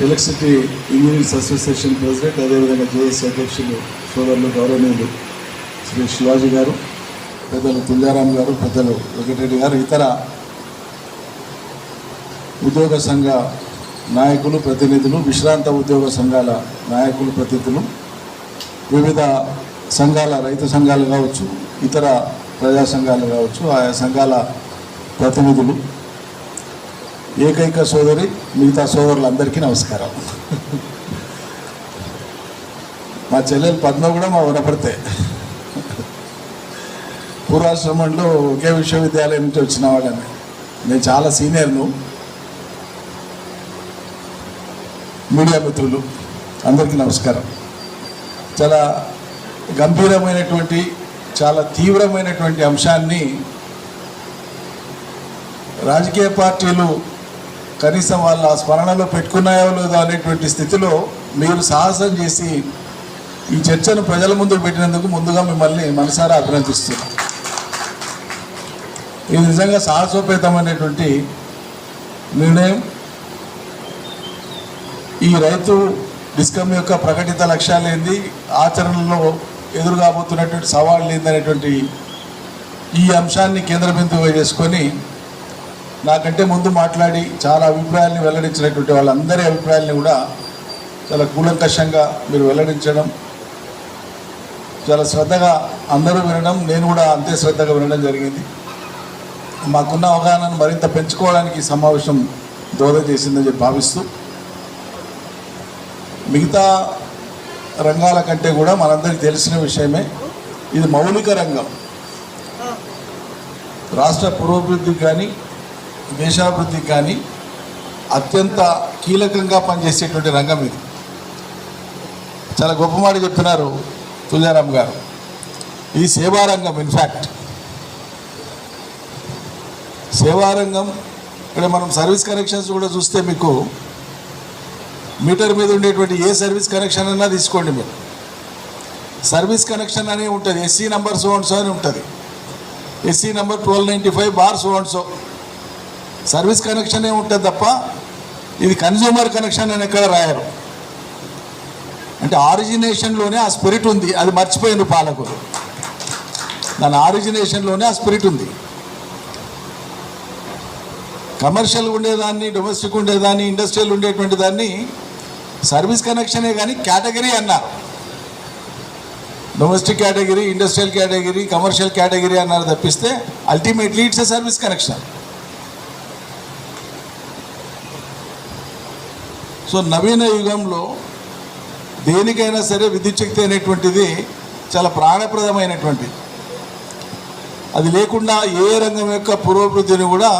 Electricity engineers association president, అదేవిధంగా JAC అధ్యక్షులు సోదరులు గౌరవనీయులు శ్రీ శివాజీ గారు, పెద్దలు తుల్యారాం గారు, పెద్దలు వెంకటరెడ్డి గారు, ఇతర ఉద్యోగ సంఘ నాయకులు, ప్రతినిధులు, విశ్రాంత ఉద్యోగ సంఘాల నాయకులు, ప్రతినిధులు, వివిధ సంఘాల, రైతు సంఘాలు కావచ్చు, ఇతర ప్రజా సంఘాలు కావచ్చు, ఆయా సంఘాల ప్రతినిధులు, ఏకైక సోదరి, మిగతా సోదరులందరికీ నమస్కారం. మా చెల్లెలు పద్మ కూడా మా వనపడితే పూర్వాశ్రమంలో ఒకే విశ్వవిద్యాలయం నుంచి వచ్చిన వాళ్ళని. నేను చాలా సీనియర్ను. మీడియా మిత్రులు అందరికీ నమస్కారం. చాలా గంభీరమైనటువంటి, చాలా తీవ్రమైనటువంటి అంశాన్ని రాజకీయ పార్టీలు కనీసం వాళ్ళ స్మరణలో పెట్టుకున్నాయో లేదో అనేటువంటి స్థితిలో మీరు సాహసం చేసి ఈ చర్చను ప్రజల ముందుకు పెట్టినందుకు ముందుగా మిమ్మల్ని మనసారా అభినందిస్తున్నాను. ఇది నిజంగా సాహసోపేతమైనటువంటి నిర్ణయం. ఈ రైతు డిస్కమ్ యొక్క ప్రకటిత లక్ష్యాలు ఏంది, ఆచరణలో ఎదురుగాబోతున్నటువంటి సవాళ్ళు ఏందనేటువంటి ఈ అంశాన్ని కేంద్ర బిందువుగా చేసుకొని నాకంటే ముందు మాట్లాడి చాలా అభిప్రాయాల్ని వెల్లడించినటువంటి వాళ్ళందరి అభిప్రాయాల్ని కూడా చాలా కూలంకషంగా మీరు వెల్లడించడం, చాలా శ్రద్ధగా అందరూ వినడం, నేను కూడా అంతే శ్రద్ధగా వినడం జరిగింది. మాకున్న అవగాహనను మరింత పెంచుకోవడానికి ఈ సమావేశం దోహదం చేసిందని చెప్పి భావిస్తూ, మిగతా రంగాల కంటే కూడా మనందరికీ తెలిసిన విషయమే, ఇది మౌలిక రంగం. రాష్ట్ర పురోభివృద్ధికి కానీ దేశాభివృద్ధికి కానీ అత్యంత కీలకంగా పనిచేసేటువంటి రంగం ఇది. చాలా గొప్ప మాట చెప్తున్నారు తుల్యారాం గారు. ఇది సేవారంగం. ఇన్ఫ్యాక్ట్ సేవారంగం. ఇక్కడ మనం సర్వీస్ కనెక్షన్స్ కూడా చూస్తే మీకు మీటర్ మీద ఉండేటువంటి ఏ సర్వీస్ కనెక్షన్ అన్నా తీసుకోండి, మీరు సర్వీస్ కనెక్షన్ అని ఉంటుంది. SC number so and so అని ఉంటుంది. ఎస్సీ నంబర్ 1295/సో. సర్వీస్ కనెక్షనే ఉంటుంది తప్ప ఇది కన్జ్యూమర్ కనెక్షన్ అని ఎక్కడ రాయరు. అంటే ఆరిజినేషన్లోనే ఆ స్పిరిట్ ఉంది. అది మర్చిపోయింది పాలకులు. దాని ఆరిజినేషన్లోనే ఆ స్పిరిట్ ఉంది. కమర్షియల్ ఉండేదాన్ని, డొమెస్టిక్ ఉండేదాన్ని, ఇండస్ట్రియల్ ఉండేటువంటి దాన్ని సర్వీస్ కనెక్షనే కానీ కేటగిరీ అన్నారు. Domestic category, industrial category, commercial category అన్నారు తప్పిస్తే ultimately it's a service connection. So నవీన యుగంలో దేనికైనా సరే విద్యుత్ శక్తి అనేటువంటిది చాలా ప్రాణప్రదమైనటువంటిది. అది లేకుండా ఏ రంగం యొక్క పురోభివృద్ధిని కూడా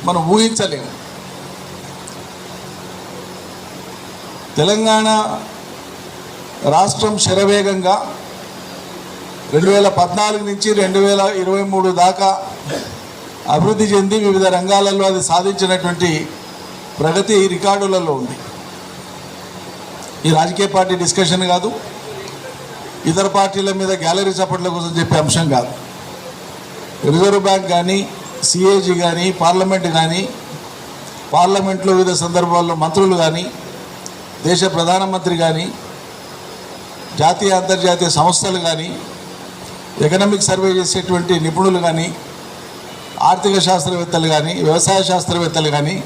మనం ఊహించలేము. తెలంగాణ రాష్ట్రం శరవేగంగా 2014 నుంచి 2023 దాకా అభివృద్ధి చెంది వివిధ రంగాలలో అది సాధించినటువంటి ప్రగతి రికార్డులలో ఉంది. ఈ రాజకీయ పార్టీ డిస్కషన్ కాదు, ఇతర పార్టీల మీద గ్యాలరీ చప్పట్ల కోసం చెప్పే అంశం కాదు. రిజర్వ్ బ్యాంక్ కానీ, సిఏజీ కానీ, పార్లమెంట్ కానీ, పార్లమెంట్లో వివిధ సందర్భాల్లో మంత్రులు కానీ, దేశ ప్రధానమంత్రి కానీ, జాతీయ అంతర్జాతీయ సంస్థలు కానీ, ఎకనామిక్ సర్వే చేసేటువంటి నిపుణులు కానీ, ఆర్థిక శాస్త్రవేత్తలు కానీ, వ్యవసాయ శాస్త్రవేత్తలు కానీ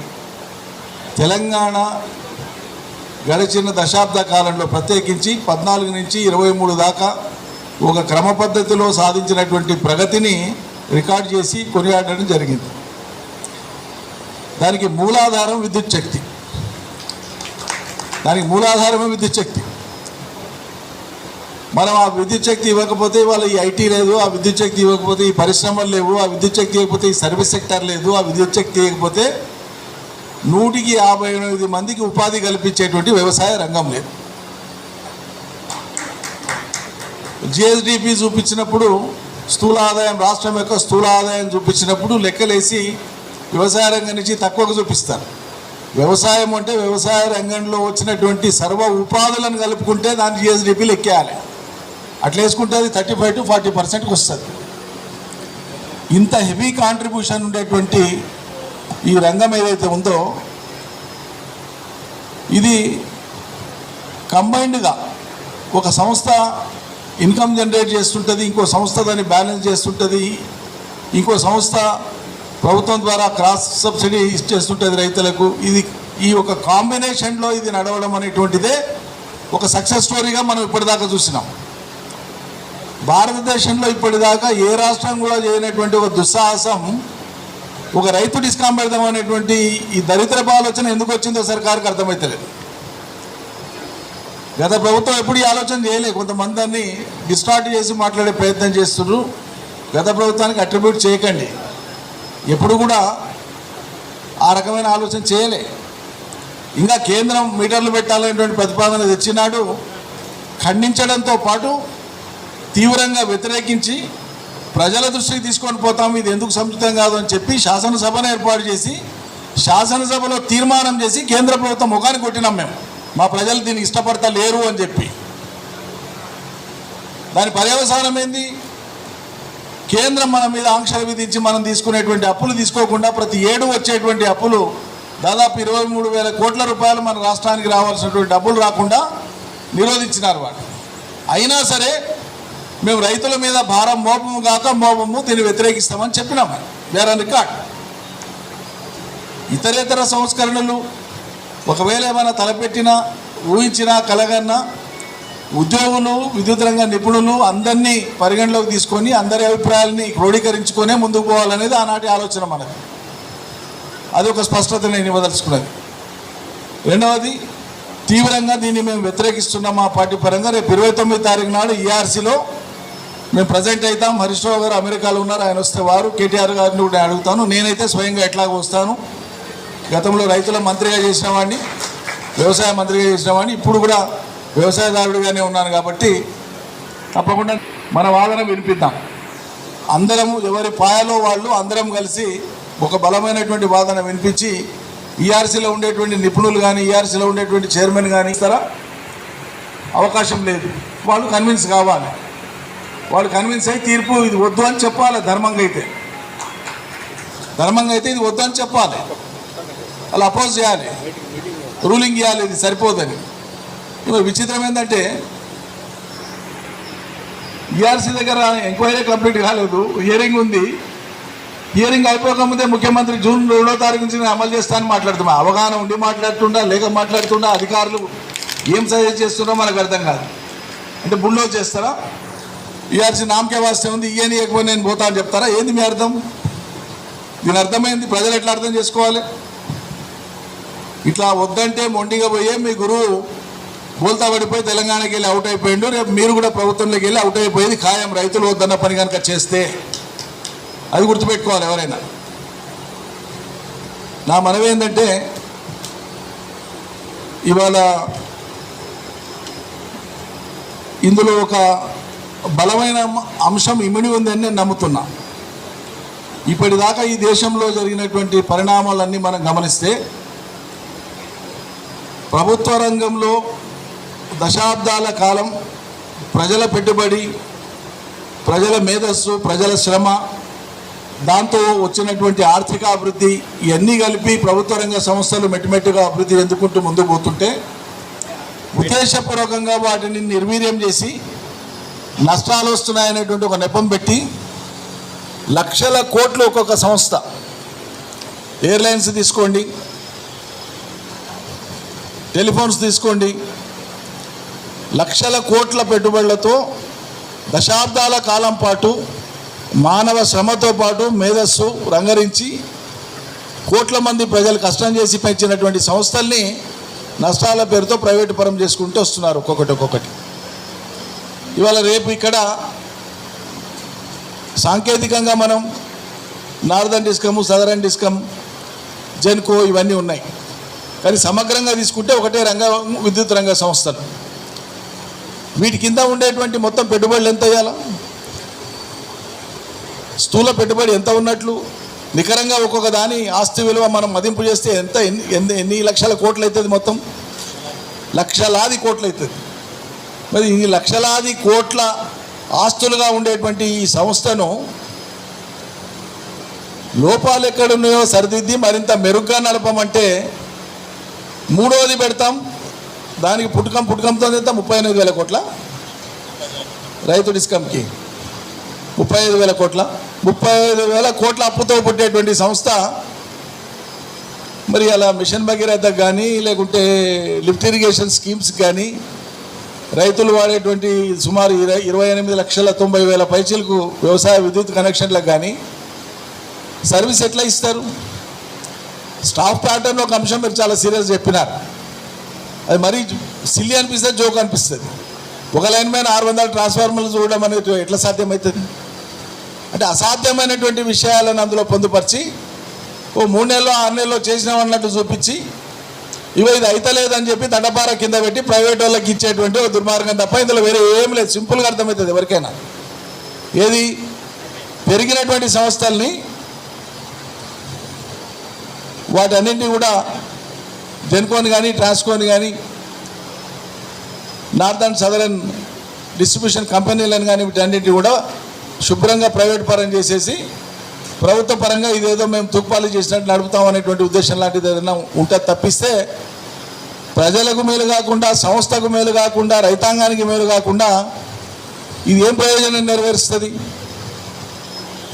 తెలంగాణ గడిచిన దశాబ్ద కాలంలో ప్రత్యేకించి 14 నుంచి 23 దాకా ఒక క్రమ పద్ధతిలో సాధించినటువంటి ప్రగతిని రికార్డ్ చేసి కొనియాడడం జరిగింది. దానికి మూలాధారం విద్యుత్ శక్తి. దానికి మూలాధారమే విద్యుత్ శక్తి. మనం ఆ విద్యుత్ శక్తి ఇవ్వకపోతే వాళ్ళ ఈ ఐటీ లేదు, ఆ విద్యుత్ శక్తి ఇవ్వకపోతే ఈ పరిశ్రమలు లేవు, ఆ విద్యుత్ శక్తి ఇవ్వకపోతే ఈ సర్వీస్ సెక్టర్ లేదు, ఆ విద్యుత్ శక్తి ఇవ్వకపోతే 158 మందికి ఉపాధి కల్పించేటువంటి వ్యవసాయ రంగం లేదు. జిఎస్డిపి చూపించినప్పుడు స్థూల ఆదాయం, రాష్ట్రం యొక్క స్థూల ఆదాయం చూపించినప్పుడు లెక్కలేసి వ్యవసాయ రంగం నుంచి తక్కువగా చూపిస్తారు. వ్యవసాయం అంటే వ్యవసాయ రంగంలో వచ్చినటువంటి సర్వ ఉపాధులను కలుపుకుంటే దాని జిఎస్డిపి లెక్కేయాలి. అట్లా వేసుకుంటే అది 35 to 40% వస్తుంది. ఇంత హెవీ కాంట్రిబ్యూషన్ ఉండేటువంటి ఈ రంగం ఏదైతే ఉందో ఇది కంబైన్డ్గా ఒక సంస్థ ఇన్కమ్ జనరేట్ చేస్తుంటుంది, ఇంకో సంస్థ దాన్ని బ్యాలెన్స్ చేస్తుంటుంది, ఇంకో సంస్థ ప్రభుత్వం ద్వారా క్రాస్ సబ్సిడీ ఇచ్చేస్తుంటుంది రైతులకు. ఈ ఒక కాంబినేషన్లో ఇది నడవడం అనేటువంటిదే ఒక సక్సెస్ స్టోరీగా మనం ఇప్పటిదాకా చూసినాం. భారతదేశంలో ఇప్పటిదాకా ఏ రాష్ట్రం కూడా చేయనటువంటి ఒక దుస్సాహసం, ఒక రైతు డిస్కామ్ పెడదాం అనేటువంటి ఈ దరిద్రపు ఆలోచన ఎందుకు వచ్చిందో సర్కారుకి అర్థమవుతలేదు. గత ప్రభుత్వం ఎప్పుడు ఈ ఆలోచన చేయలేదు. కొంతమంది దాన్ని డిస్టార్ట్ చేసి మాట్లాడే ప్రయత్నం చేస్తున్నారు. గత ప్రభుత్వానికి అట్రిబ్యూట్ చేయకండి. ఎప్పుడు కూడా ఆ రకమైన ఆలోచన చేయలే. ఇంకా కేంద్రం మీటర్లు పెట్టాలనేటువంటి ప్రతిపాదన తెచ్చినాడు. ఖండించడంతో పాటు తీవ్రంగా వ్యతిరేకించి ప్రజల దృష్టికి తీసుకొని పోతాము, ఇది ఎందుకు సముచితం కాదు అని చెప్పి శాసనసభను ఏర్పాటు చేసి శాసనసభలో తీర్మానం చేసి కేంద్ర ప్రభుత్వం ముఖానికి కొట్టినాం మేము. మా ప్రజలు దీనికి ఇష్టపడతా లేరు అని చెప్పి. దాని పర్యవసానం ఏంది? కేంద్రం మన మీద ఆంక్షలు విధించి మనం తీసుకునేటువంటి అప్పులు తీసుకోకుండా ప్రతి ఏడు వచ్చేటువంటి అప్పులు దాదాపు 23,000 కోట్ల రూపాయలు మన రాష్ట్రానికి రావాల్సినటువంటి డబ్బులు రాకుండా నిరోధించినారు వాళ్ళు. అయినా సరే మేము రైతుల మీద భారం మోపము కాక మోపము, దీన్ని వ్యతిరేకిస్తామని చెప్పినాము. Were on record. ఇతరేతర సంస్కరణలు ఒకవేళ ఏమైనా తలపెట్టినా, ఊహించినా, కలగన్నా ఉద్యోగులు, విద్యుత్ రంగ నిపుణులు అందరినీ పరిగణలోకి తీసుకొని అందరి అభిప్రాయాలని క్రోడీకరించుకొనే ముందుకు పోవాలనేది ఆనాటి ఆలోచన మనది. అది ఒక స్పష్టత నేను ఇవ్వదలుచుకున్నది. రెండవది, తీవ్రంగా దీన్ని మేము వ్యతిరేకిస్తున్నాం మా పార్టీ పరంగా. రేపు 29 తారీఖు నాడు ఈఆర్సీలో మేము ప్రజెంట్ అవుతాం. హరీష్ రావు గారు అమెరికాలో ఉన్నారు, ఆయన వస్తే వారు, కేటీఆర్ గారిని కూడా అడుగుతాను. నేనైతే స్వయంగా ఎట్లాగో వస్తాను. గతంలో రైతుల మంత్రిగా చేసిన వాడిని, వ్యవసాయ మంత్రిగా చేసిన వాడిని, ఇప్పుడు కూడా వ్యవసాయదారుడిగానే ఉన్నాను కాబట్టి తప్పకుండా మన వాదన వినిపిద్దాం. అందరము ఎవరి పాయలో వాళ్ళు అందరం కలిసి ఒక బలమైనటువంటి వాదన వినిపించి ఈఆర్సీలో ఉండేటువంటి నిపుణులు కానీ, ఈఆర్సీలో ఉండేటువంటి చైర్మన్ కానీ ఇస్తారా? అవకాశం లేదు. వాళ్ళు కన్విన్స్ కావాలి. వాళ్ళు కన్విన్స్ అయ్యి తీర్పు ఇది వద్దు అని చెప్పాలి. ధర్మంగా అయితే ఇది వద్దు అని చెప్పాలి. వాళ్ళు అపోజ్ చేయాలి, రూలింగ్ ఇవ్వాలి, ఇది సరిపోదని. ఇప్పుడు విచిత్రం ఏంటంటే ఈఆర్సీ దగ్గర ఎంక్వైరీ కంప్లీట్ కాలేదు, హియరింగ్ ఉంది. హియరింగ్ అయిపోకముందే ముఖ్యమంత్రి జూన్ 2వ తారీఖు నుంచి నేను అమలు చేస్తానని మాట్లాడుతున్నా. అవగాహన ఉండి మాట్లాడుతుండా లేక మాట్లాడుతుండా, అధికారులు ఏం సజెస్ట్ చేస్తున్నారో మనకు అర్థం కాదు. అంటే బుల్డోజ్ చేస్తారా? ఈఆర్సీ నామకే వాస్తే ఉంది, ఇయని ఎక్కువ నేను పోతా అని చెప్తారా? ఏంది మీ అర్థం? దీని అర్థమైంది. ప్రజలు ఎట్లా అర్థం చేసుకోవాలి? ఇట్లా వద్దంటే మొండిగా పోయే మీ గురువు బోల్తా పడిపోయి తెలంగాణకి వెళ్ళి అవుట్ అయిపోయిండు. రేపు మీరు కూడా ప్రభుత్వంలోకి వెళ్ళి అవుట్ అయిపోయేది ఖాయం, రైతులు వద్దన్న పని కనుక చేస్తే. అది గుర్తుపెట్టుకోవాలి ఎవరైనా. నా మనవి ఏంటంటే ఇవాళ ఇందులో ఒక బలమైన అంశం ఇమిడి ఉందని నేను నమ్ముతున్నా. ఇప్పటిదాకా ఈ దేశంలో జరిగినటువంటి పరిణామాలన్నీ మనం గమనిస్తే ప్రభుత్వ రంగంలో దశాబ్దాల కాలం ప్రజల పెట్టుబడి, ప్రజల మేధస్సు, ప్రజల శ్రమ, దాంతో వచ్చినటువంటి ఆర్థిక అభివృద్ధి ఇవన్నీ కలిపి ప్రభుత్వ రంగ సంస్థలు మెట్టుమెట్టుగా అభివృద్ధి చెందుకుంటూ ముందుకు పోతుంటే ఉద్దేశపూర్వకంగా వాటిని నిర్వీర్యం చేసి నష్టాలు వస్తున్నాయనేటువంటి ఒక నెపం పెట్టి లక్షల కోట్లు ఒక్కొక్క సంస్థ, ఎయిర్లైన్స్ తీసుకోండి, టెలిఫోన్స్ తీసుకోండి, లక్షల కోట్ల పెట్టుబడులతో దశాబ్దాల కాలం పాటు మానవ శ్రమతో పాటు మేధస్సు రంగరించి కోట్ల మంది ప్రజలు కష్టం చేసి పెంచినటువంటి సంస్థల్ని నష్టాల పేరుతో ప్రైవేటు పరం చేసుకుంటూ వస్తున్నారు ఒక్కొక్కటి. ఇవాళ రేపు ఇక్కడ సాంకేతికంగా మనం northern discom, southern discom, Genco ఇవన్నీ ఉన్నాయి. కానీ సమగ్రంగా తీసుకుంటే ఒకటే విద్యుత్ రంగ సంస్థలు. వీటి కింద ఉండేటువంటి మొత్తం పెట్టుబడులు ఎంత అయ్యాలా? స్థూల పెట్టుబడి ఎంత ఉన్నట్లు? నికరంగా ఒక్కొక్క దాని ఆస్తి విలువ మనం మదింపు చేస్తే ఎన్ని లక్షల కోట్లు అవుతుంది? మొత్తం లక్షలాది కోట్లు అవుతుంది. మరి ఈ లక్షలాది కోట్ల ఆస్తులుగా ఉండేటువంటి ఈ సంస్థను లోపాలు ఎక్కడున్నాయో సరిదిద్ది మరింత మెరుగ్గా నడపమంటే మూడవది పెడతాం, దానికి పుట్టుకంతో తెస్తాం 38,000 కోట్ల రైతు డిస్కంకి 35,000 కోట్ల 35,000 కోట్ల అప్పుతో పుట్టేటువంటి సంస్థ మరి అలా మిషన్ భగీరథ కానీ లేకుంటే లిఫ్ట్ ఇరిగేషన్ స్కీమ్స్ కానీ రైతులు వాడేటువంటి సుమారు 28,90,000 పైచీలకు వ్యవసాయ విద్యుత్ కనెక్షన్లకు కానీ సర్వీస్ ఎట్లా ఇస్తారు? స్టాఫ్ ప్యాటర్న్ ఒక అంశం మీరు చాలా సీరియస్ చెప్పినారు. అది మరీ సిల్లీ అనిపిస్తుంది, జోక్ అనిపిస్తుంది. ఒక లైన్ మీద 600 ట్రాన్స్ఫార్మర్లు చూడడం అనేది ఎట్లా సాధ్యమవుతుంది? అంటే అసాధ్యమైనటువంటి విషయాలను అందులో పొందుపరిచి ఓ 3 నెలలో 6 నెలలో చేసినామన్నట్టు చూపించి ఇది అయితలేదని చెప్పి దండపార కింద పెట్టి ప్రైవేట్ వాళ్ళకి ఇచ్చేటువంటి ఒక దుర్మార్గం తప్ప ఇందులో వేరే ఏం లేదు. సింపుల్గా అర్థమవుతుంది ఎవరికైనా. ఏది పెరిగినటువంటి సంస్థల్ని వాటన్నింటినీ కూడా జెన్కోని కానీ ట్రాన్స్కోని కానీ నార్త్ అండ్ సదరన్ డిస్ట్రిబ్యూషన్ కంపెనీలను కానీ వీటన్నింటినీ కూడా శుభ్రంగా ప్రైవేట్ పరం చేసేసి ప్రభుత్వ పరంగా ఇదేదో మేము తూక్పాలు చేసినట్టు నడుపుతాం అనేటువంటి ఉద్దేశం లాంటిది ఏదైనా ఉంటుంది తప్పిస్తే ప్రజలకు మేలు కాకుండా, సంస్థకు మేలు కాకుండా, రైతాంగానికి మేలు కాకుండా ఇది ఏం ప్రయోజనం నెరవేరుస్తుంది?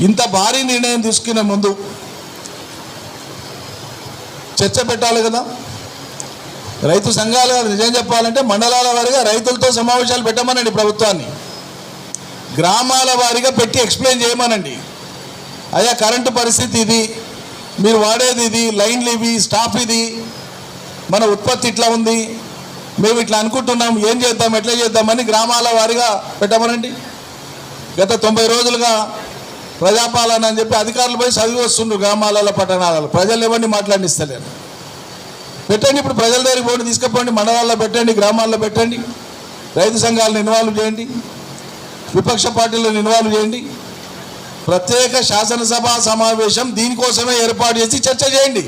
ఇంత భారీ నిర్ణయం తీసుకునే ముందు చర్చ పెట్టాలి కదా. రైతు సంఘాలు నిజం చెప్పాలంటే మండలాల వారీగా రైతులతో సమావేశాలు పెట్టమనండి, ప్రభుత్వాన్ని గ్రామాల వారీగా పెట్టి ఎక్స్ప్లెయిన్ చేయమనండి. అయ్యా కరెంటు పరిస్థితి ఇది, మీరు వాడేది ఇది, లైన్లు ఇవి, స్టాఫ్ ఇది, మన ఉత్పత్తి ఇట్లా ఉంది, మేము ఇట్లా అనుకుంటున్నాం, ఏం చేద్దాం, ఎట్లా చేద్దామని గ్రామాల వారీగా పెట్టమనండి. గత 90 రోజులుగా ప్రజాపాలన అని చెప్పి అధికారులు పోయి చదివి వస్తుండ్రు గ్రామాలలో, పట్టణాలలో. ప్రజలు ఎవరిని మాట్లాడిస్తలేరు. పెట్టండి, ఇప్పుడు ప్రజల దగ్గరికి పోండి, తీసుకుపోండి, మండలాల్లో పెట్టండి, గ్రామాల్లో పెట్టండి, రైతు సంఘాలను ఇన్వాల్వ్ చేయండి, విపక్ష పార్టీలను ఇన్వాల్వ్ చేయండి. ప్రత్యేక శాసనసభ సమావేశం దీనికోసమే ఏర్పాటు చేసి చర్చ చేయండి.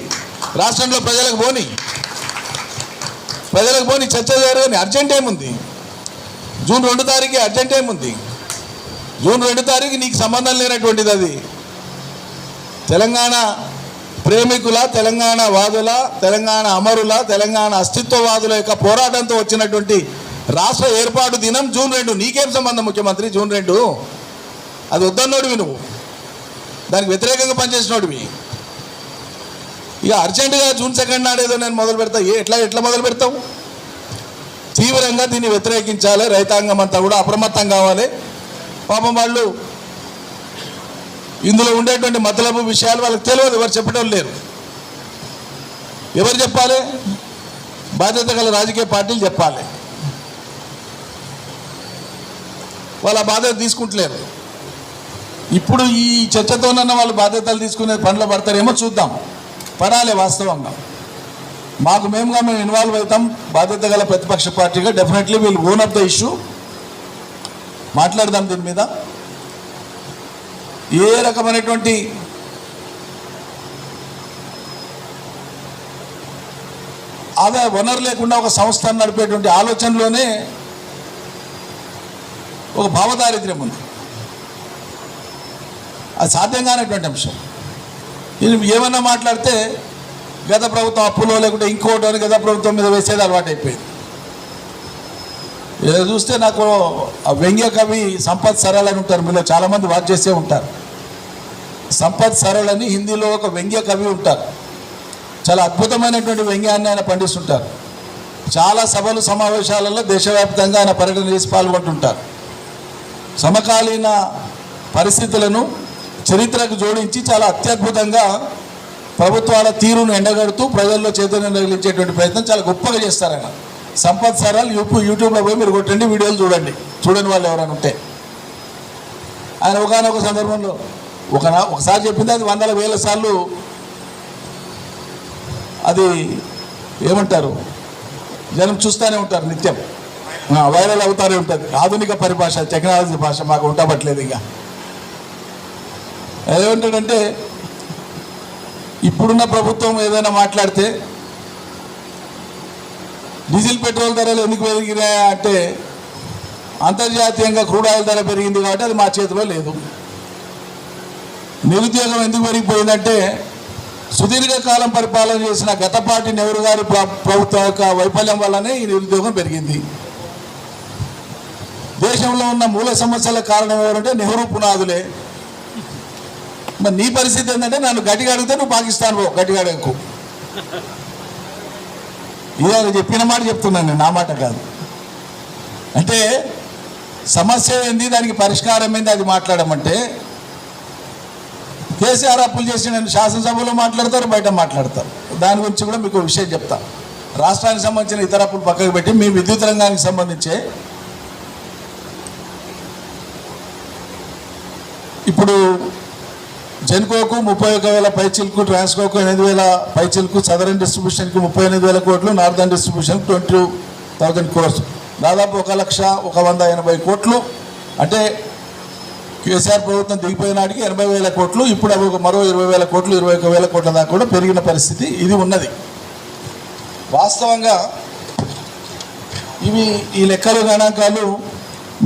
రాష్ట్రంలో ప్రజలకు పోని చర్చ జరగని. అర్జెంట్ ఏముంది? జూన్ 2 తారీఖు అర్జెంట్ ఏముంది? జూన్ 2 తారీఖు నీకు సంబంధం లేనటువంటిది. అది తెలంగాణ ప్రేమికుల, తెలంగాణ వాదుల, తెలంగాణ అమరుల, తెలంగాణ అస్తిత్వవాదుల యొక్క పోరాటంతో వచ్చినటువంటి రాష్ట్ర ఏర్పాటు దినం జూన్ 2. నీకేం సంబంధం ముఖ్యమంత్రి జూన్ 2? అది వద్దన్నోడివి నువ్వు, దానికి వ్యతిరేకంగా పనిచేసినోడివి. ఇక అర్జెంటుగా జూన్ 2 నాడేదో నేను మొదలు పెడతా. ఎట్లా మొదలు పెడతావు? తీవ్రంగా దీన్ని వ్యతిరేకించాలి. రైతాంగం అంతా కూడా అప్రమత్తం కావాలి. పాపం వాళ్ళు ఇందులో ఉండేటువంటి మతలబు విషయాలు వాళ్ళకి తెలియదు, ఎవరు చెప్పడం లేరు. ఎవరు చెప్పాలి? బాధ్యత గల రాజకీయ పార్టీలు చెప్పాలి. వాళ్ళ బాధ్యత తీసుకుంటలేరు. ఇప్పుడు ఈ చర్చతోనన్న వాళ్ళు బాధ్యతలు తీసుకునే పనులు పడతారేమో చూద్దాం. పడాలి వాస్తవంగా. మేము ఇన్వాల్వ్ అవుతాం బాధ్యత గల ప్రతిపక్ష పార్టీగా. Definitely will own up the issue. మాట్లాడదాం దీని మీద. ఏ రకమైనటువంటి ఆదాయ వనరు లేకుండా ఒక సంస్థను నడిపేటువంటి ఆలోచనలోనే ఒక భావదారిద్ర్యం ఉంది. అది సాధ్యం కానటువంటి అంశం. ఇది ఏమన్నా మాట్లాడితే గత ప్రభుత్వం అప్పులో లేకుంటే ఇంకోటి అని గత ప్రభుత్వం మీద వేసేది అలవాటు అయిపోయింది. ఏదో చూస్తే నాకు వ్యంగ్య కవి సంపత్ సరళ్ అని ఉంటారు, మీలో చాలామంది వాచ్ చేసే ఉంటారు. సంపత్ సరళ్ అని హిందీలో ఒక వ్యంగ్య కవి ఉంటారు. చాలా అద్భుతమైనటువంటి వ్యంగ్యాన్ని ఆయన పండిస్తుంటారు. చాలా సభలు సమావేశాలలో దేశవ్యాప్తంగా ఆయన పర్యటన చేసి పాల్గొంటుంటారు. సమకాలీన పరిస్థితులను చరిత్రకు జోడించి చాలా అత్యద్భుతంగా ప్రభుత్వాల తీరును ఎండగడుతూ ప్రజల్లో చైతన్యం రగిలించేటువంటి ప్రయత్నం చాలా గొప్పగా చేస్తారు ఆయన. సంపత్ సరళ్ యూట్యూబ్లో పోయి మీరు కొట్టండి, వీడియోలు చూడని వాళ్ళు ఎవరైనా ఉంటే. ఆయన ఒకనొక సందర్భంలో ఒకసారి చెప్పింది, అది 100,000 సార్లు అది ఏమంటారు జనం చూస్తూనే ఉంటారు, నిత్యం వైరల్ అవుతానే ఉంటుంది. ఆధునిక పరిభాష, టెక్నాలజీ భాష మాకు ఉండబట్లేదు. ఇంకా ఏమంటాడంటే, ఇప్పుడున్న ప్రభుత్వం ఏదైనా మాట్లాడితే డీజిల్ పెట్రోల్ ధరలు ఎందుకు పెరిగినాయా అంటే, అంతర్జాతీయంగా క్రూడ్ ఆయిల్ ధర పెరిగింది కాబట్టి అది మా చేతిలో లేదు. నిరుద్యోగం ఎందుకు పెరిగిపోయిందంటే, సుదీర్ఘకాలం పరిపాలన చేసిన గత పార్టీ నెహ్రూ గారి ప్రభుత్వం యొక్క వైఫల్యం వల్లనే ఈ నిరుద్యోగం పెరిగింది. దేశంలో ఉన్న మూల సమస్యల కారణం ఎవరంటే నెహ్రూ పునాదులే. మరి నీ పరిస్థితి ఏంటంటే నన్ను గట్టిగా అడిగితే నువ్వు పాకిస్తాన్ పో, గట్టిగా అడగకు. ఇవాళ చెప్పిన మాట చెప్తున్నాను నేను, నా మాట కాదు. అంటే సమస్య ఏంది, దానికి పరిష్కారం ఏంది అది మాట్లాడమంటే కేసీఆర్ అప్పులు చేసి నేను శాసనసభలో మాట్లాడతారు, బయట మాట్లాడతారు. దాని గురించి కూడా మీకు విషయం చెప్తా. రాష్ట్రానికి సంబంధించిన ఇతర అప్పులు పక్కకు పెట్టి మీ విద్యుత్ రంగానికి సంబంధించే ఇప్పుడు జెన్కోకు 31,000 పైచిల్కు, ట్రాన్స్కోకు 8,000 పైచిల్కు, సదరన్ డిస్ట్రిబ్యూషన్కి 38,000 కోట్లు, నార్థన్ డిస్ట్రిబ్యూషన్కి 20,000 crores, దాదాపు 1,180,000 కోట్లు. అంటే కేసీఆర్ ప్రభుత్వం దిగిపోయిన నాటికి 80,000 కోట్లు, ఇప్పుడు అవి మరో 20,000 కోట్లు, 21,000 కోట్ల దాకా కూడా పెరిగిన పరిస్థితి ఇది ఉన్నది. వాస్తవంగా ఈ లెక్కలు గణాంకాలు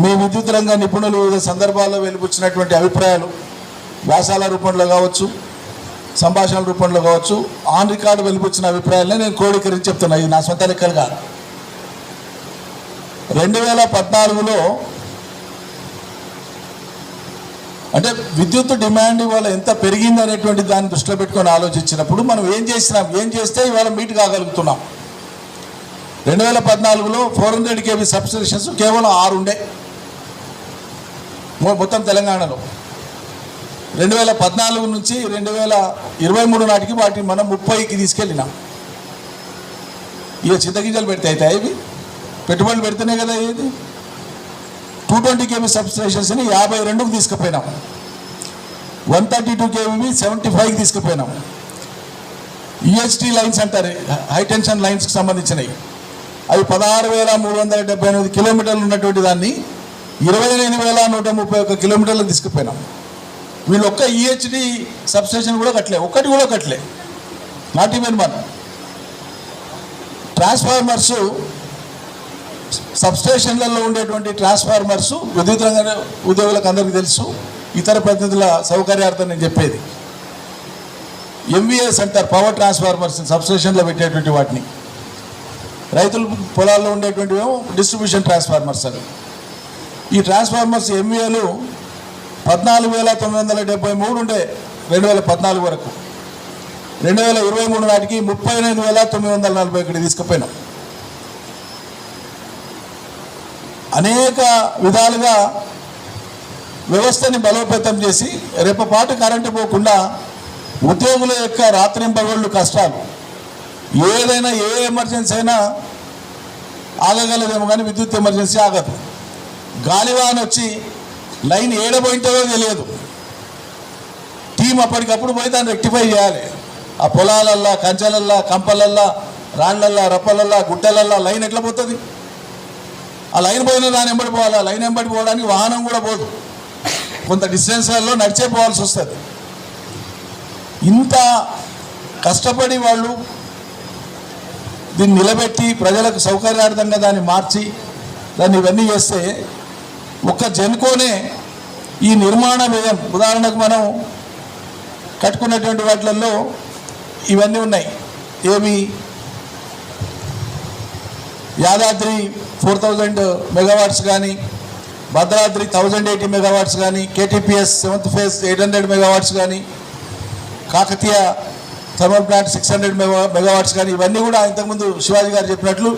మీ విద్యుత్ రంగ నిపుణులు వివిధ సందర్భాల్లో వెలిపుచ్చినటువంటి అభిప్రాయాలు వ్యాసాల రూపంలో కావచ్చు, సంభాషణల రూపంలో కావచ్చు, ఆన్ రికార్డు వెలిపుచ్చిన అభిప్రాయాలనే నేను క్రోడీకరించి చెప్తున్నా. ఇది నా సొంత లెక్కలు కాదు. 2014లో అంటే విద్యుత్ డిమాండ్ ఇవాళ ఎంత పెరిగింది అనేటువంటి దాన్ని దృష్టిలో పెట్టుకొని ఆలోచించినప్పుడు మనం ఏం చేస్తే ఇవాళ మీట్ కాగలుగుతున్నాం. 2014లో 400 kV సబ్స్టేషన్స్ కేవలం 6 ఉండే మొత్తం తెలంగాణలో. 2014 నుంచి 2023 నాటికి వాటిని మనం 30కి తీసుకెళ్ళినాం. ఇక చింతగింజలు పెడితే అవుతాయి, ఇవి పెట్టుబడులు పెడితేనే కదా ఇది. 220 kV సబ్స్టేషన్స్ని 52కి తీసుకుపోయినాం. 132 kV 75కి తీసుకుపోయినాం. ఈహెచ్టీ లైన్స్ అంటారు, హై టెన్షన్ లైన్స్కి సంబంధించినవి, అవి 16,378 కిలోమీటర్లు ఉన్నటువంటి దాన్ని 28,131 కిలోమీటర్లు తీసుకుపోయినాం. వీళ్ళు ఒక్క ఈహెచ్డి సబ్స్టేషన్ కూడా కట్టలే, ఒక్కటి కూడా కట్టలే, నాట్ ఈవెన్ వన్. ట్రాన్స్ఫార్మర్సు సబ్స్టేషన్లలో ఉండేటువంటి ట్రాన్స్ఫార్మర్సు విద్యుత్ రంగ ఉద్యోగులకు అందరికీ తెలుసు, ఇతర ప్రతినిధుల సౌకర్యార్థం నేను చెప్పేది. ఎంవీఎస్ అంటారు, పవర్ ట్రాన్స్ఫార్మర్స్ సబ్స్టేషన్లో పెట్టేటువంటి వాటిని. రైతుల పొలాల్లో ఉండేటువంటి డిస్ట్రిబ్యూషన్ ట్రాన్స్ఫార్మర్స్ అని. ఈ ట్రాన్స్ఫార్మర్స్ ఎంవీఏలు 14,973 ఉండే 2014 వరకు. 2023 నాటికి 38,941 తీసుకుపోయినాం. అనేక విధాలుగా వ్యవస్థని బలోపేతం చేసి రేపపాటు కరెంటు పోకుండా ఉద్యోగుల యొక్క రాత్రింపగళ్ళు కష్టాలు, ఏదైనా ఏ ఎమర్జెన్సీ అయినా ఆగగలదేమో కానీ విద్యుత్ ఎమర్జెన్సీ ఆగదు. గాలివాన వచ్చి లైన్ ఏడబోయింటుందో తెలియదు. టీం అప్పటికప్పుడు పోయి దాన్ని రెక్టిఫై చేయాలి. ఆ పొలాలల్లా, కంచెలల్లా, కంపలల్లా, రాళ్ళల్లా, రప్పలల్లా, గుట్టలల్లా లైన్ ఎట్లా పోతుంది? ఆ లైన్ పోయిన దాన్ని ఎంబడి పోవాలి. ఆ లైన్ ఎంబడి పోవడానికి వాహనం కూడా పోదు, కొంత డిస్టెన్స్లలో నడిచే పోవాల్సి వస్తుంది. ఇంత కష్టపడి వాళ్ళు దీన్ని నిలబెట్టి ప్రజలకు సౌకర్యార్థంగా దాన్ని మార్చి దాన్ని ఇవన్నీ చేస్తే ఒక్క జెన్కోనే ఈ నిర్మాణ వ్యయం, ఉదాహరణకు మనం కట్టుకున్నటువంటి వాటిల్లో ఇవన్నీ ఉన్నాయి. ఏవి? యాదాద్రి 4,000 మెగావాట్స్ కానీ, భద్రాద్రి 1,080 మెగావాట్స్ కానీ, కేటీపీఎస్ 7th phase 800 మెగావాట్స్ కానీ, కాకతీయ థర్మల్ ప్లాంట్ 600 మెగావాట్స్ కానీ, ఇవన్నీ కూడా ఇంతకుముందు శివాజీ గారు చెప్పినట్లు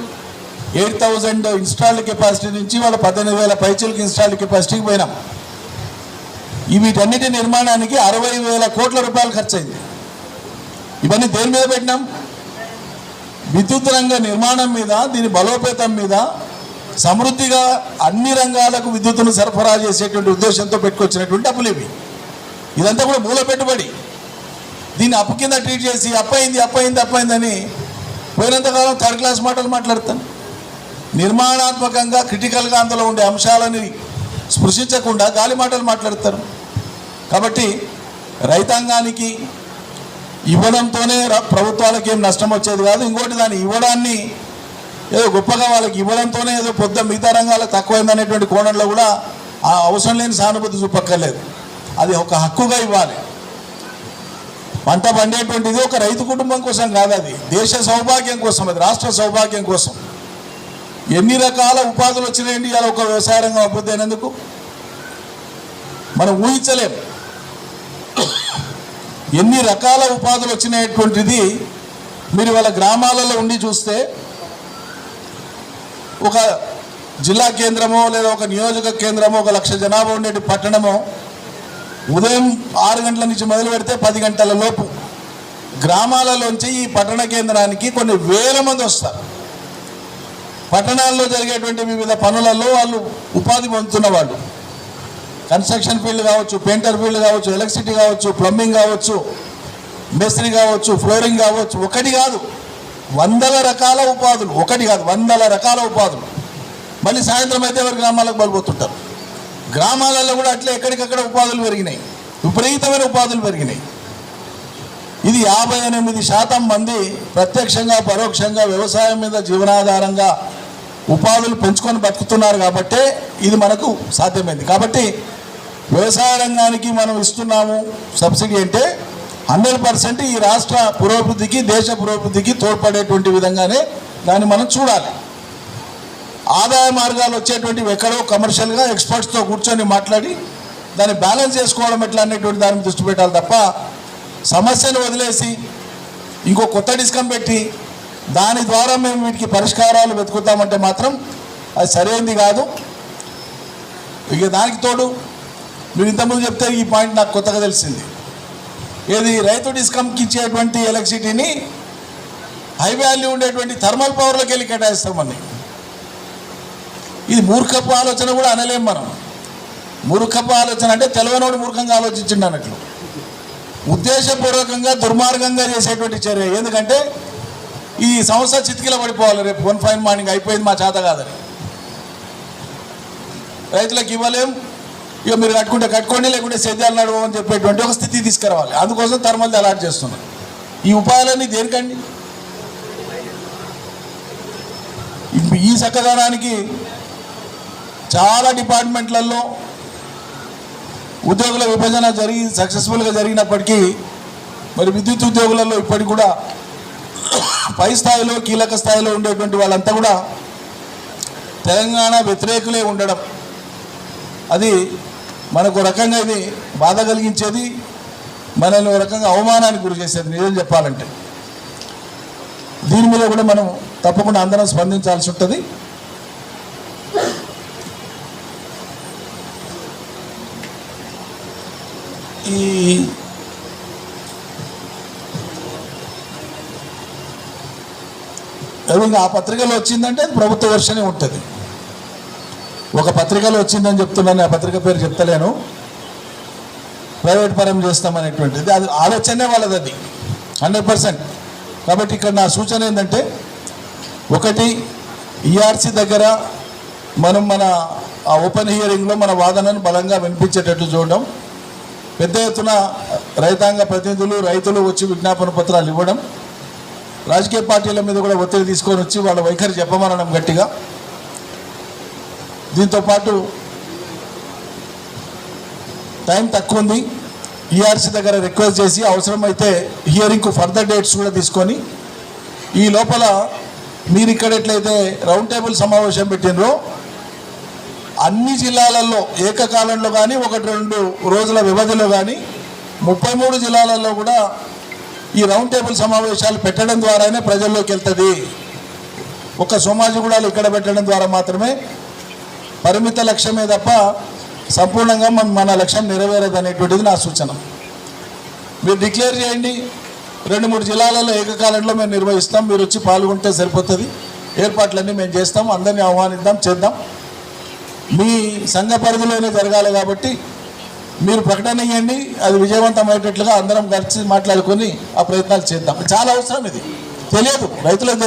8,000 ఇన్స్టాల్డ్ కెపాసిటీ నుంచి వాళ్ళ 18,000 పైచీలకు ఇన్స్టాల్డ్ కెపాసిటీకి పోయినాం. వీటన్నిటి నిర్మాణానికి 60,000 కోట్ల రూపాయలు ఖర్చు అయింది. ఇవన్నీ దేని మీద పెట్టినాం? విద్యుత్ రంగ నిర్మాణం మీద, దీని బలోపేతం మీద, సమృద్ధిగా అన్ని రంగాలకు విద్యుత్తును సరఫరా చేసేటువంటి ఉద్దేశంతో పెట్టుకొచ్చినటువంటి అప్పులు ఇవి. ఇదంతా కూడా మూల పెట్టుబడి. దీన్ని అప్పు కింద ట్రీట్ చేసి అప్పయిందని పోయినంతకాలం థర్డ్ క్లాస్ మాటలు మాట్లాడతాను. నిర్మాణాత్మకంగా క్రిటికల్గా అందులో ఉండే అంశాలని స్పృశించకుండా గాలి మాటలు మాట్లాడతారు. కాబట్టి రైతాంగానికి ఇవ్వడంతోనే ప్రభుత్వాలకు ఏం నష్టం వచ్చేది కాదు. ఇంకోటి, దాన్ని ఇవ్వడాన్ని ఏదో గొప్పగా వాళ్ళకి ఇవ్వడంతోనే ఏదో పొద్దు మిగతా రంగాలకు తక్కువైందనేటువంటి కోణంలో కూడా ఆ అవసరం లేని సానుభూతి చూపక్కర్లేదు. అది ఒక హక్కుగా ఇవ్వాలి. పంట పండేటువంటిది ఒక రైతు కుటుంబం కోసం కాదు, అది దేశ సౌభాగ్యం కోసం, అది రాష్ట్ర సౌభాగ్యం కోసం. ఎన్ని రకాల ఉపాధులు వచ్చినాయండి ఇలా ఒక వ్యవసాయ రంగం అభివృద్ధి అయినందుకు మనం ఊహించలేం. ఎన్ని రకాల ఉపాధులు వచ్చినటువంటిది మీరు వాళ్ళ గ్రామాలలో ఉండి చూస్తే, ఒక జిల్లా కేంద్రమో లేదా ఒక నియోజక కేంద్రమో 1 లక్ష జనాభా ఉండే పట్టణమో ఉదయం 6 గంటల నుంచి మొదలు పెడితే 10 గంటల లోపు గ్రామాలలోంచి ఈ పట్టణ కేంద్రానికి కొన్ని వేల మంది వస్తారు. పట్టణాల్లో జరిగేటువంటి వివిధ పనులలో వాళ్ళు ఉపాధి పొందుతున్న వాళ్ళు, కన్స్ట్రక్షన్ ఫీల్డ్ కావచ్చు, పెయింటర్ ఫీల్డ్ కావచ్చు, ఎలక్ట్రిసిటీ కావచ్చు, ప్లంబింగ్ కావచ్చు, మేస్త్రి కావచ్చు, ఫ్లోరింగ్ కావచ్చు, ఒకటి కాదు వందల రకాల ఉపాధులు, ఒకటి కాదు వందల రకాల ఉపాధులు. మళ్ళీ సాయంత్రం అయితే ఎవరి గ్రామాలకు బలిపోతుంటారు. గ్రామాలలో కూడా అట్లా ఎక్కడికక్కడ ఉపాధులు పెరిగినాయి, విపరీతమైన ఉపాధులు పెరిగినాయి. ఇది 58% మంది ప్రత్యక్షంగా పరోక్షంగా వ్యవసాయం మీద జీవనాధారంగా ఉపాధులు పెంచుకొని బతుకుతున్నారు. కాబట్టే ఇది మనకు సాధ్యమైంది. కాబట్టి వ్యవసాయ రంగానికి మనం ఇస్తున్నాము సబ్సిడీ అంటే 100% ఈ రాష్ట్ర పురోభివృద్ధికి, దేశ పురోభివృద్ధికి తోడ్పడేటువంటి విధంగానే దాన్ని మనం చూడాలి. ఆదాయ మార్గాలు వచ్చేటువంటివి ఎక్కడో కమర్షియల్గా ఎక్స్పర్ట్స్తో కూర్చొని మాట్లాడి దాన్ని బ్యాలెన్స్ చేసుకోవడం ఎట్లా అనేటువంటి దాని మీద దృష్టి పెట్టాలి తప్ప, సమస్యను వదిలేసి ఇంకో కొత్త డిస్కమ్ పెట్టి దాని ద్వారా మేము వీటికి పరిష్కారాలు వెతుకుతామంటే మాత్రం అది సరైనది కాదు. ఇక దానికి తోడు మీరు ఇంతకుముందు చెప్తే ఈ పాయింట్ నాకు కొత్తగా తెలిసింది. ఏది రైతు డిస్కమ్కి ఇచ్చేటువంటి ఎలక్ట్రిసిటీని హై వాల్యూ ఉండేటువంటి థర్మల్ పవర్లోకి వెళ్ళి కేటాయిస్తామని. ఇది మూర్ఖపు ఆలోచన కూడా అనలేం మనం. మూర్ఖపు ఆలోచన అంటే తెలవనోడు మూర్ఖంగా ఆలోచించిండు అన్నట్లు, ఉద్దేశపూర్వకంగా దుర్మార్గంగా చేసేటువంటి చర్య. ఎందుకంటే ఈ సంస్థ చితికిల పడిపోవాలి, రేపు 1 ఫైన్ మార్నింగ్ అయిపోయింది మా చేత కాదని, రైతులకు ఇవ్వలేం, ఇక మీరు కట్టుకోండి లేకుంటే సేద్యాలు నడవని చెప్పేటువంటి ఒక స్థితి తీసుకురావాలి. అందుకోసం థర్మల్ది అలాట్ చేస్తున్నారు. ఈ ఉపాయాలన్నీ దేనికండి? ఈ చక్కదనానికి చాలా డిపార్ట్మెంట్లలో ఉద్యోగుల విభజన సక్సెస్ఫుల్గా జరిగినప్పటికీ మరి విద్యుత్ ఉద్యోగులలో ఇప్పటికి కూడా పై స్థాయిలో కీలక స్థాయిలో ఉండేటువంటి వాళ్ళంతా కూడా తెలంగాణ వ్యతిరేకులే ఉండడం, అది మనకు రకంగా ఇది బాధ కలిగించేది, మనల్ని ఒక రకంగా అవమానానికి గురి చేసేది నిజం చెప్పాలంటే. దీని మీద కూడా మనం తప్పకుండా అందరం స్పందించాల్సి ఉంటుంది. ఈ ఆ పత్రికలో వచ్చిందంటే ప్రభుత్వ వర్షనే ఉంటుంది. ఒక పత్రికలో వచ్చిందని చెప్తున్నాను, ఆ పత్రిక పేరు చెప్తలేను, ప్రైవేట్ పరం చేస్తామనేటువంటిది అది ఆలోచనే వాళ్ళది, అది 100%. కాబట్టి ఇక్కడ నా సూచన ఏంటంటే, ఒకటి ఈఆర్సీ దగ్గర మనం మన ఆ ఓపెన్ హియరింగ్లో మన వాదనను బలంగా వినిపించేటట్లు చూడడం, పెద్ద ఎత్తున రైతాంగ ప్రతినిధులు రైతులు వచ్చి విజ్ఞాపన పత్రాలు ఇవ్వడం, రాజకీయ పార్టీల మీద కూడా ఒత్తిడి తీసుకొని వచ్చి వాళ్ళ వైఖరి చెప్పమనడం గట్టిగా. దీంతోపాటు టైం తక్కువ ఉంది, ఈఆర్సీ దగ్గర రిక్వెస్ట్ చేసి అవసరమైతే హియరింగ్కు ఫర్దర్ డేట్స్ కూడా తీసుకొని, ఈ లోపల మీరు ఇక్కడ ఎట్లయితే రౌండ్ టేబుల్ సమావేశం పెట్టినరో అన్ని జిల్లాలలో ఏకకాలంలో కానీ 1-2 రోజుల వ్యవధిలో కానీ 33 జిల్లాలలో కూడా ఈ రౌండ్ టేబుల్ సమావేశాలు పెట్టడం ద్వారానే ప్రజల్లోకి వెళ్తుంది. ఒక సోమాజిగూడలో ఇక్కడ పెట్టడం ద్వారా మాత్రమే పరిమిత లక్ష్యమే తప్ప సంపూర్ణంగా మన లక్ష్యం నెరవేరదు అనేటువంటిది నా సూచన. మీరు డిక్లేర్ చేయండి, 2-3 జిల్లాలలో ఏకకాలంలో మేము నిర్వహిస్తాం, మీరు వచ్చి పాల్గొంటే సరిపోతుంది, ఏర్పాట్లన్నీ మేము చేస్తాం, అందరినీ ఆహ్వానిద్దాం, చేద్దాం. మీ సంఘ పరిధిలోనే జరగాలి కాబట్టి మీరు ప్రకటన ఇవ్వండి, అది విజయవంతమయ్యేటట్లుగా అందరం కలిసి మాట్లాడుకొని ఆ ప్రయత్నాలు చేద్దాం. చాలా అవసరం, ఇది తెలియదు, రైతులకు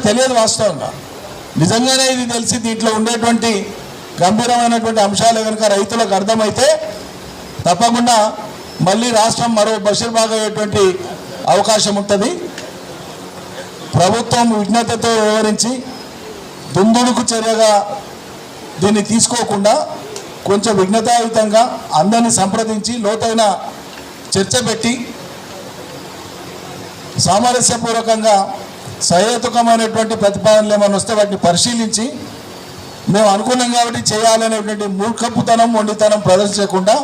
తెలియదు వాస్తవంగా. నిజంగానే ఇది తెలిసి దీంట్లో ఉండేటువంటి గంభీరమైనటువంటి అంశాలు కనుక రైతులకు అర్థమైతే తప్పకుండా మళ్ళీ రాష్ట్రం మరో బషీర్బాగ్ అయ్యేటువంటి అవకాశం ఉంటుంది. ప్రభుత్వం విజ్ఞతతో వ్యవహరించి దుందుడుకు చర్యగా దీన్ని తీసుకోకుండా కొంచెం విఘ్నతాయుతంగా అందరినీ సంప్రదించి లోతైన చర్చ పెట్టి సామరస్యపూర్వకంగా సహేతుకమైనటువంటి ప్రతిపాదనలు ఏమైనా వస్తే వాటిని పరిశీలించి మేము అనుకున్నాం కాబట్టి చేయాలనేటువంటి మూర్ఖపుతనం మొండితనం ప్రదర్శించకుండా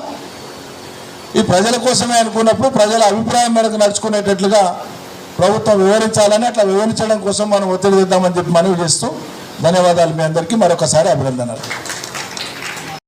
ఈ ప్రజల కోసమే అనుకున్నప్పుడు ప్రజల అభిప్రాయం మేరకు నడుచుకునేటట్లుగా ప్రభుత్వం వివరించాలని, అట్లా వివరించడం కోసం మనం ఒత్తిడి తెద్దామని చెప్పి మనవి చేస్తూ ధన్యవాదాలు. మీ అందరికీ మరొకసారి అభినందనలు.